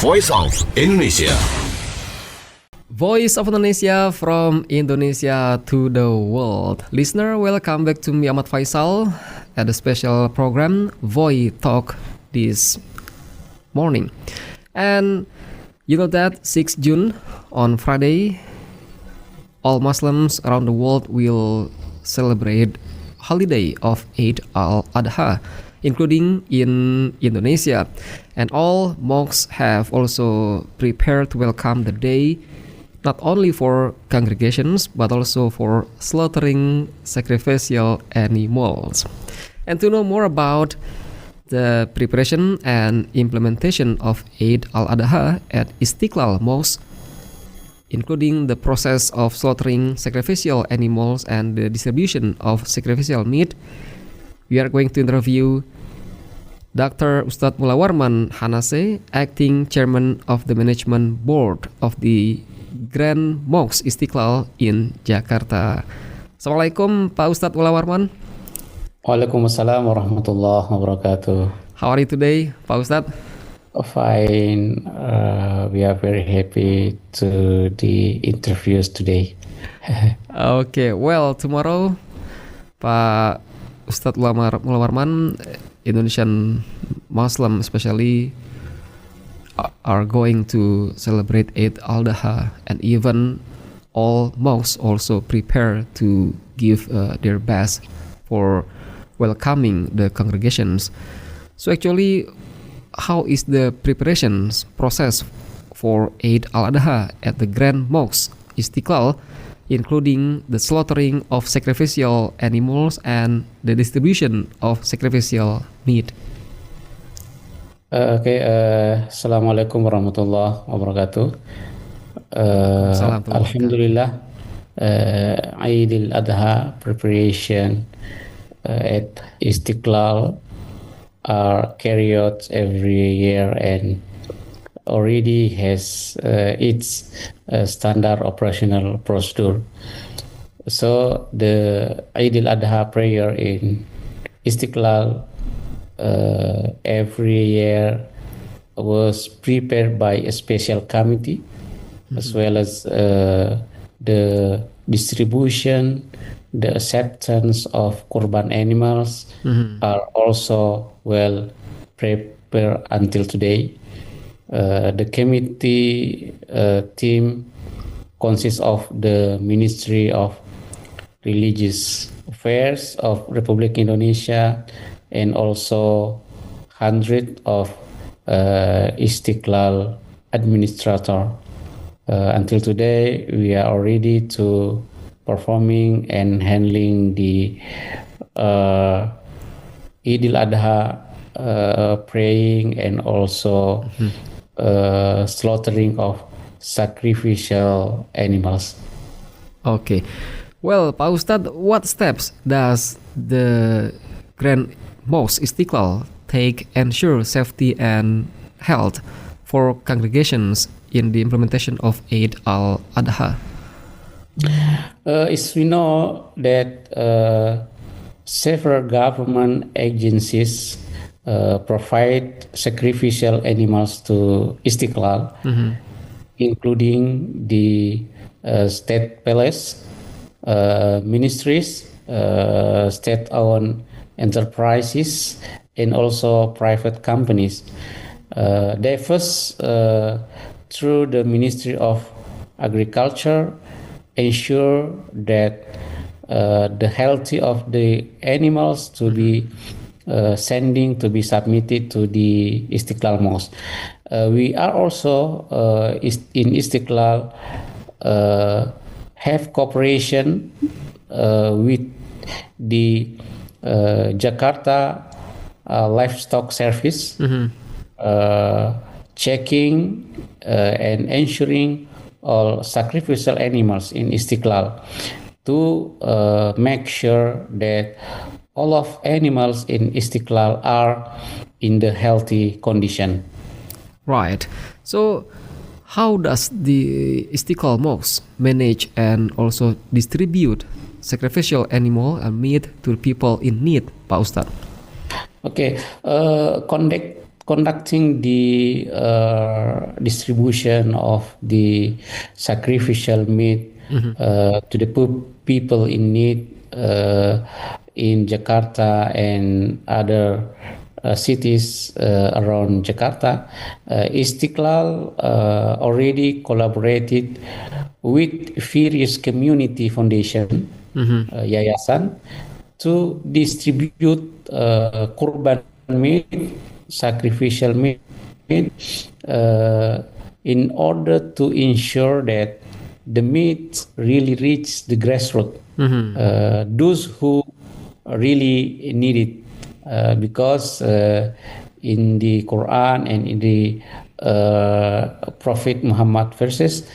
Voice of Indonesia. Voice of Indonesia from Indonesia to the world. Listener, welcome back to me, Ahmad Faisal, at the special program Voice Talk this morning. And you know that 6 June on Friday, all Muslims around the world will celebrate holiday of Eid al-Adha, including in Indonesia. And all mosques have also prepared to welcome the day, not only for congregations, but also for slaughtering sacrificial animals. And to know more about the preparation and implementation of Eid al-Adha at Istiqlal Mosque, including the process of slaughtering sacrificial animals and the distribution of sacrificial meat, we are going to interview Dr. Ustadz Mullah Warman Hanase, Acting Chairman of the Management Board of the Grand Mosque Istiqlal in Jakarta. Assalamualaikum Pak Ustadz Mullah Warman. Waalaikumsalam warahmatullahi wabarakatuh. How are you today, Pak Ustadz? Fine. We are very happy to the interviews today. Okay, well, tomorrow, Pak Ustadz Mullah Warman, Indonesian Muslim especially, are going to celebrate Eid al-Adha, and even all mosques also prepare to give their best for welcoming the congregations. So actually, how is the preparations process for Eid al-Adha at the Grand Mosque Istiqlal, including the slaughtering of sacrificial animals and the distribution of sacrificial meat? Assalamualaikum warahmatullahi wabarakatuh. Alhamdulillah, Eid al-Adha preparation at Istiqlal are carried out every year and already has its standard operational procedure. So the Eid al-Adha prayer in Istiqlal every year was prepared by a special committee, as well as the distribution, the acceptance of kurban animals are also well prepared until today. The committee team consists of the Ministry of Religious Affairs of Republik Indonesia and also hundreds of Istiqlal administrator. Until today, we are ready to performing and handling the Eid al-Adha praying and also slaughtering of sacrificial animals. Okay. Well, Pak Ustadz, what steps does the Grand Mosque Istiqlal take ensure safety and health for congregations in the implementation of Eid al-Adha? As we know that several government agencies provide sacrificial animals to Istiqlal, including the state palace, ministries, state-owned enterprises, and also private companies. They first, through the Ministry of Agriculture, ensure that the health of the animals to be to be submitted to the Istiqlal Mosque. We are also in Istiqlal have cooperation with the Jakarta Livestock Service, checking and ensuring all sacrificial animals in Istiqlal to make sure that all of animals in Istiqlal are in the healthy condition. Right. So how does the Istiqlal Mosque manage and also distribute sacrificial animal and meat to people in need, Pak Ustadz? Okay, conducting the distribution of the sacrificial meat to the people in need in Jakarta and other cities around Jakarta. Istiqlal already collaborated with various community foundation, yayasan, to distribute kurban meat, sacrificial meat, in order to ensure that the meat really reach the grassroots, those who really need it, because in the Quran and in the Prophet Muhammad verses,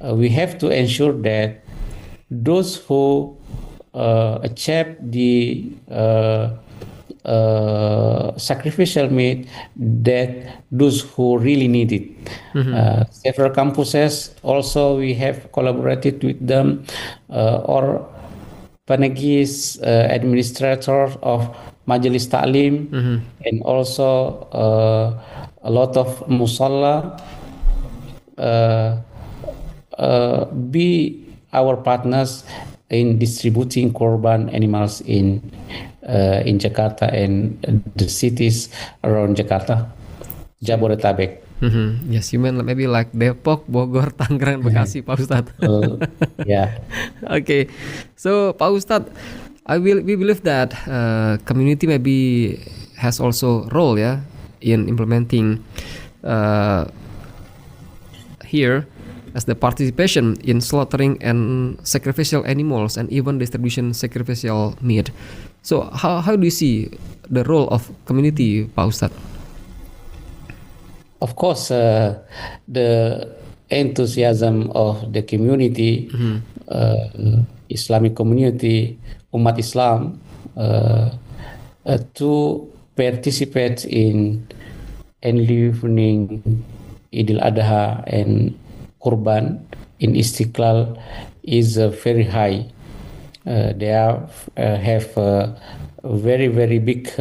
we have to ensure that those who accept the sacrificial meat, that those who really need it. Several campuses also we have collaborated with them, or Panagis administrator of Majelis Ta'lim, and also a lot of musalla be our partners in distributing korban animals in Jakarta and the cities around Jakarta, Jabodetabek. Yes, you mean maybe like Depok, Bogor, Tangerang, Bekasi, Pak Ustadz. Yeah. Okay, so Pak Ustadz, we believe that community maybe has also role in implementing here as the participation in slaughtering and sacrificial animals and even distribution sacrificial meat. So how do you see the role of community, Pak Ustadz? Of course, the enthusiasm of the community, Islamic community, Umat Islam, to participate in enlivening Idul Adha and Kurban in Istiqlal is very high. They have a very, very big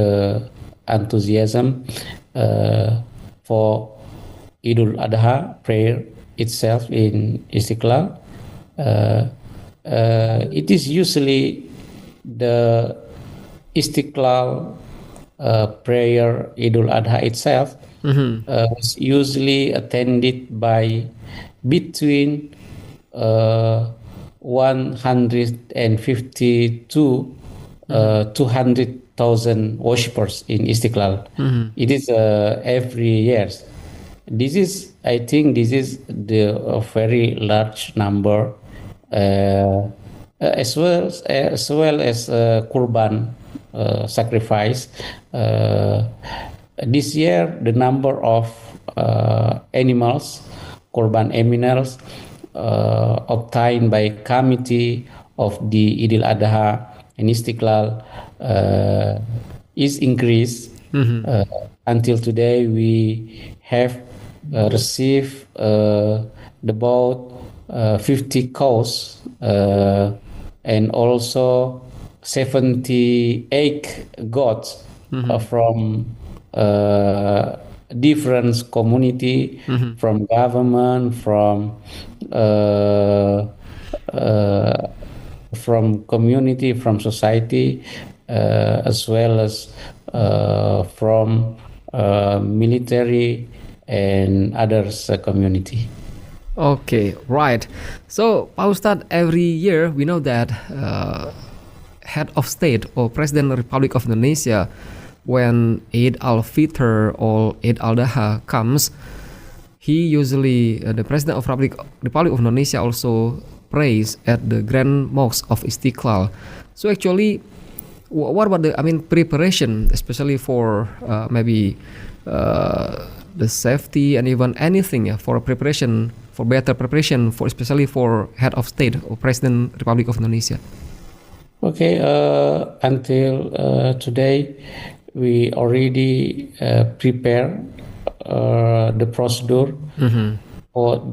enthusiasm for Idul Adha prayer itself in Istiqlal. It is usually the Istiqlal prayer Idul Adha itself is usually attended by between 150 to 200,000 worshippers in Istiqlal. It is every year. I think this is a very large number, as well as kurban sacrifice. This year, the number of animals, kurban animals, obtained by committee of the Idul Adha and Istiqlal is increased. Until today, we have received about 50 cows and also 78 goats from different community, from government, from community, from society, as well as from military and others community. Okay, right. So, Pak Ustadz, every year we know that head of state or President of the Republic of Indonesia, when Eid al-Fitr or Eid al-Adha comes, he usually, the President of Republic of Indonesia also prays at the Grand Mosque of Istiqlal. So actually, what about the preparation, especially for maybe the safety and even anything for preparation, for better preparation, for especially for head of state or President Republic of Indonesia? Okay, until today, we already prepare the procedure for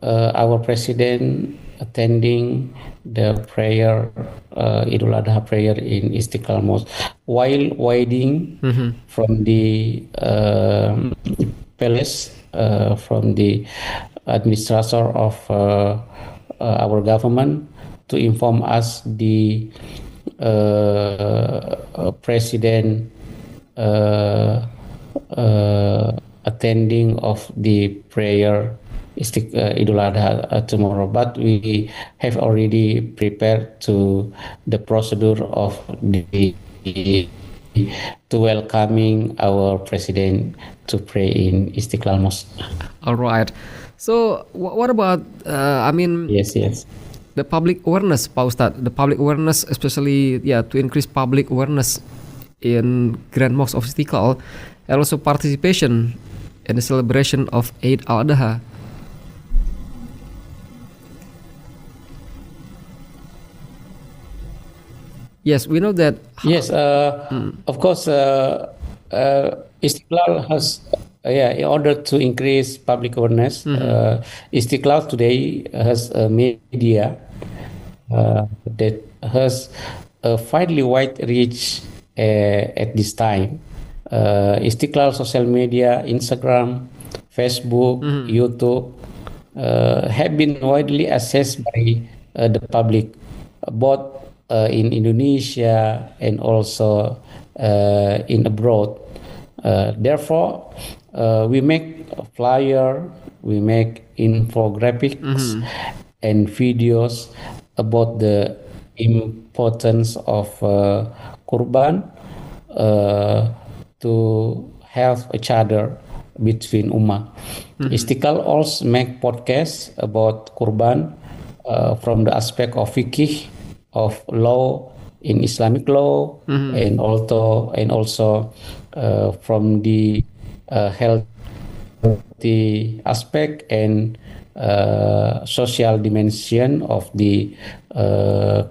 our president attending the prayer, Idul Adha prayer in Istiqlal Mosque while waiting from the palace, from the administrator of our government to inform us the president attending of the prayer Idul Adha tomorrow, but we have already prepared to the procedure of the to welcoming our president to pray in Istiqlal Mosque. All right. So what about Yes, the public awareness, Pak Ustadz? The public awareness, especially to increase public awareness in Grand Mosque of Istiqlal, and also participation in the celebration of Eid al-Adha. Yes, we know that. Yes, of course, Istiqlal has, in order to increase public awareness, Istiqlal today has a media that has a fairly wide reach at this time. Istiqlal social media, Instagram, Facebook, YouTube, have been widely accessed by the public, both in Indonesia and also in abroad. Therefore, we make a flyer, we make infographics and videos about the importance of Kurban to help each other between Ummah. Istiqlal also make podcasts about Kurban from the aspect of fiqh, of law in Islamic law, and also from the healthy aspect and social dimension of the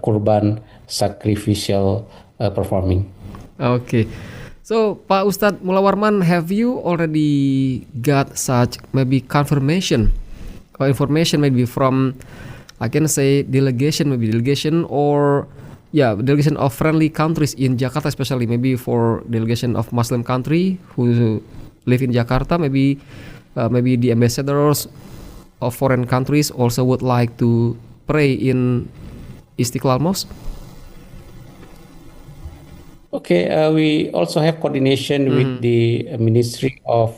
Kurban sacrificial performing. Okay. So, Pak Ustadz Mullah Warman, have you already got such maybe confirmation or information maybe from, I can say, delegation or delegation of friendly countries in Jakarta, especially maybe for delegation of Muslim country who live in Jakarta, maybe the ambassadors of foreign countries also would like to pray in Istiqlal Mosque? Okay, we also have coordination with the Ministry of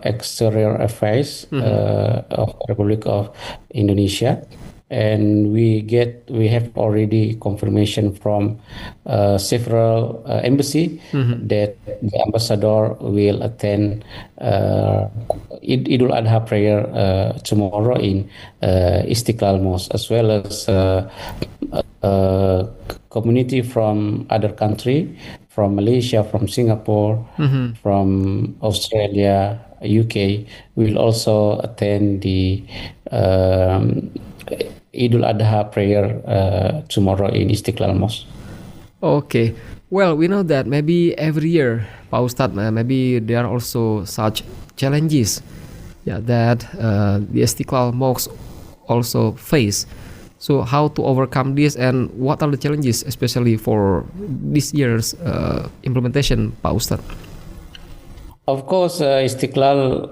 Exterior Affairs of the Republic of Indonesia, and we have already confirmation from several embassy that the ambassador will attend Idul Adha prayer tomorrow in Istiqlal Mosque, as well as community from other country, from Malaysia, from Singapore, from Australia, UK, will also attend the Idul Adha prayer tomorrow in Istiqlal Mosque. Okay. Well, we know that maybe every year, Pak Ustadz, maybe there are also such challenges that the Istiqlal Mosque also face. So how to overcome this, and what are the challenges, especially for this year's implementation, Pak Ustadz? Of course, Istiqlal,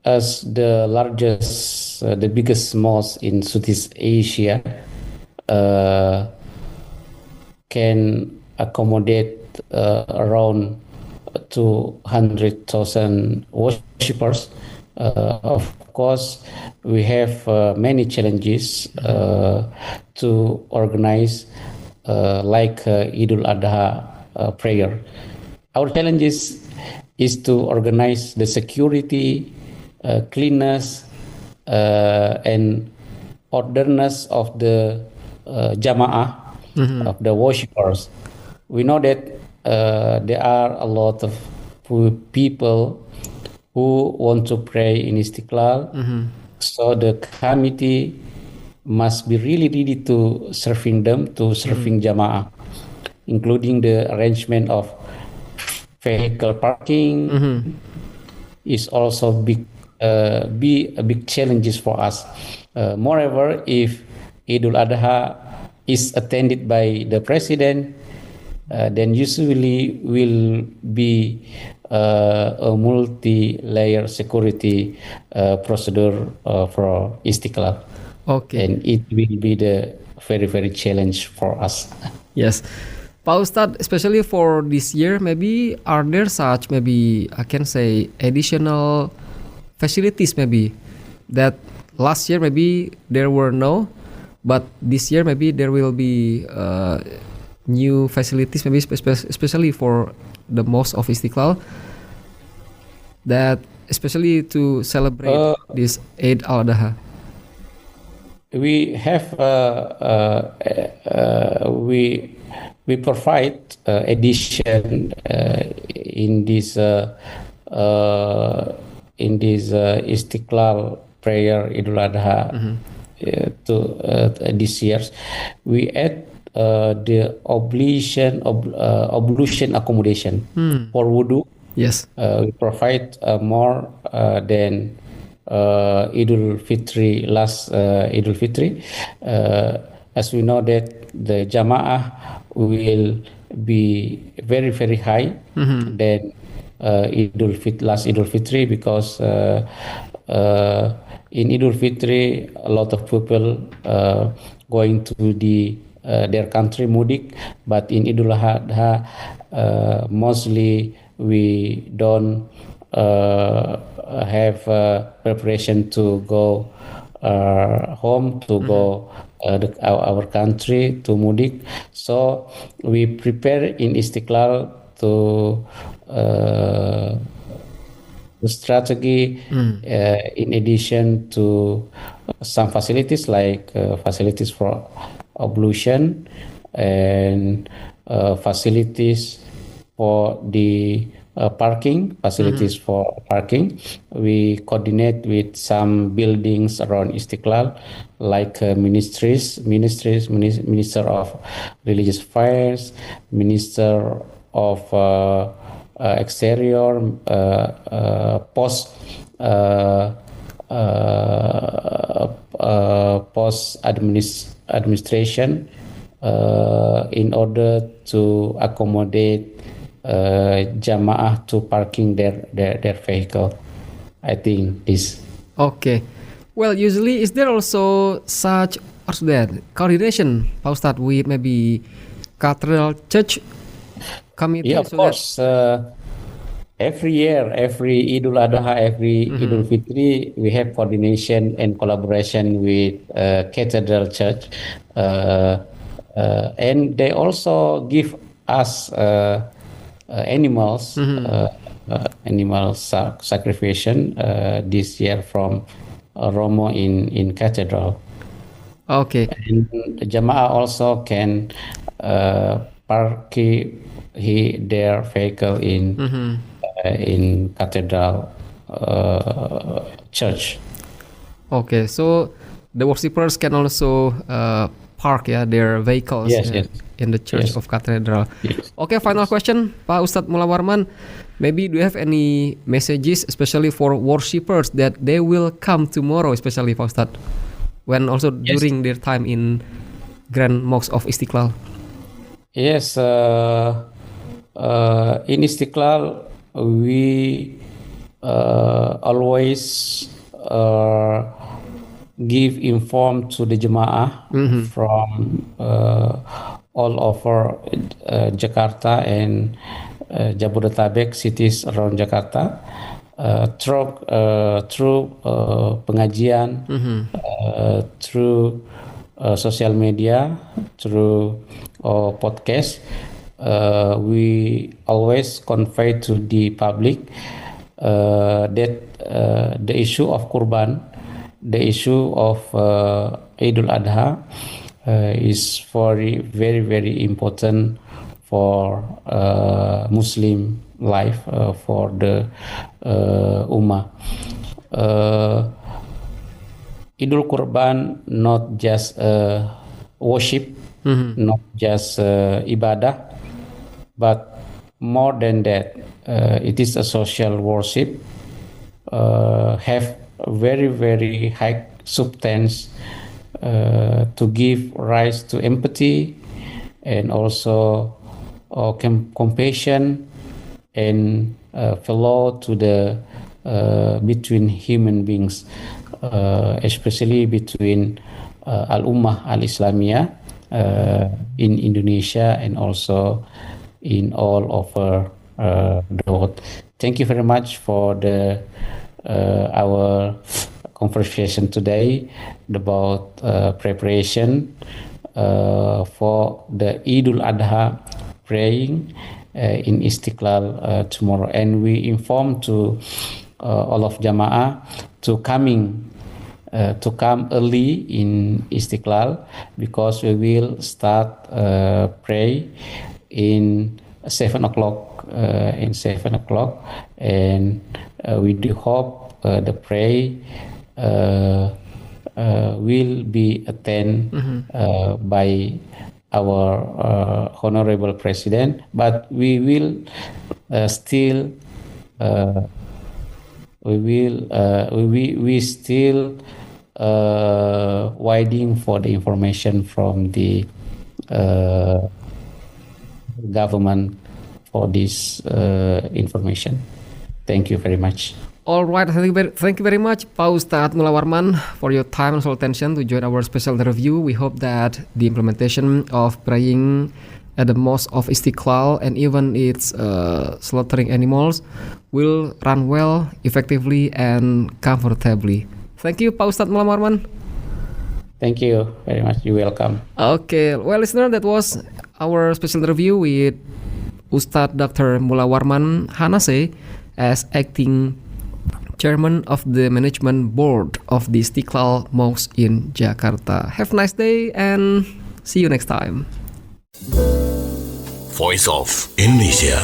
as the largest, the biggest mosque in Southeast Asia, can accommodate around 200,000 worshippers. Of course, we have many challenges to organize like Idul Adha prayer. Our challenge is to organize the security, cleanness, and orderliness of the Jama'ah, of the worshippers. We know that there are a lot of people who want to pray in Istiqlal. So the committee must be really ready to serving them, to serving Jama'ah, including the arrangement of vehicle parking is also big be a big challenges for us. Moreover, if Idul Adha is attended by the president, then usually will be a multi-layer security procedure for Istiqlal, Okay. and it will be the very challenge for us. Yes. Pak Ustadz, especially for this year, maybe are there such maybe I can say additional facilities maybe that last year maybe there were no, but this year maybe there will be new facilities maybe especially for the mosque of Istiqlal that especially to celebrate this Eid al-Adha. We have we provide addition in this Istiqlal prayer Idul Adha to this year. We add the ablution accommodation for wudu. Yes. We provide more than Idul Fitri, last Idul Fitri. As we know that the Jamaah will be very high than last Idul Fitri, because in Idul Fitri a lot of people going to their country mudik, but in Idul Adha mostly we don't have preparation to go home, to go our country to mudik. So we prepare in Istiqlal to strategy in addition to some facilities like facilities for ablution and facilities for the parking, facilities for parking. We coordinate with some buildings around Istiqlal, like Minister of Religious Affairs, Minister of Exterior, post administration, in order to accommodate Jamaah to parking their vehicle. I think this. Okay. Well, usually is there also such what's that coordination, Pak Ustadz, with maybe Cathedral Church committee? Yeah, of course. Every year, every Idul Adha, every Idul Fitri, we have coordination and collaboration with Cathedral Church, and they also give us animals, animal sacrifice this year from Romo in Cathedral. Okay. And Jamaah also can park their vehicle in Cathedral Church. Okay, so the worshippers can also park their vehicles in the Church of Cathedral. Yes. Okay, final question, Pak Ustadz Mullah Warman. Maybe do you have any messages, especially for worshippers, that they will come tomorrow, especially Pak Ustadz, when also during their time in Grand Mosque of Istiqlal? Yes, in Istiqlal we always give inform to the Jamaah from all over Jakarta and Jabodetabek, cities around Jakarta, through pengajian, through social media, through podcast. We always convey to the public that the issue of Kurban, the issue of Idul Adha is very important for Muslim life, for the Ummah. Idul Kurban not just worship, not just ibadah, but more than that, it is a social worship. have a very, very high substance to give rise to empathy and also compassion and flow to the between human beings, especially between Al-Ummah Al-Islamiyah in Indonesia and also in all over the world. Thank you very much for our conversation today about preparation for the Idul Adha praying in Istiqlal tomorrow, and we inform to all of Jamaah to come early in Istiqlal, because we will start pray in 7 o'clock. And we do hope the pray will be attended by our honorable president, but we will still waiting for the information from the government for this information. Thank you very much. All right, thank you very much, Pak Ustadz Mullah Warman, for your time and attention to join our special interview. We hope that the implementation of praying at the Mosque of Istiqlal and even its slaughtering animals will run well, effectively, and comfortably. Thank you, Pak Ustadz Mullah Warman. Thank you very much. You're welcome. Okay, well, listener, that was our special interview with Ustadz Dr. Mullah Warman Hanase as acting Chairman of the Management Board of the Istiqlal Mosque in Jakarta. Have a nice day and see you next time. Voice of Indonesia.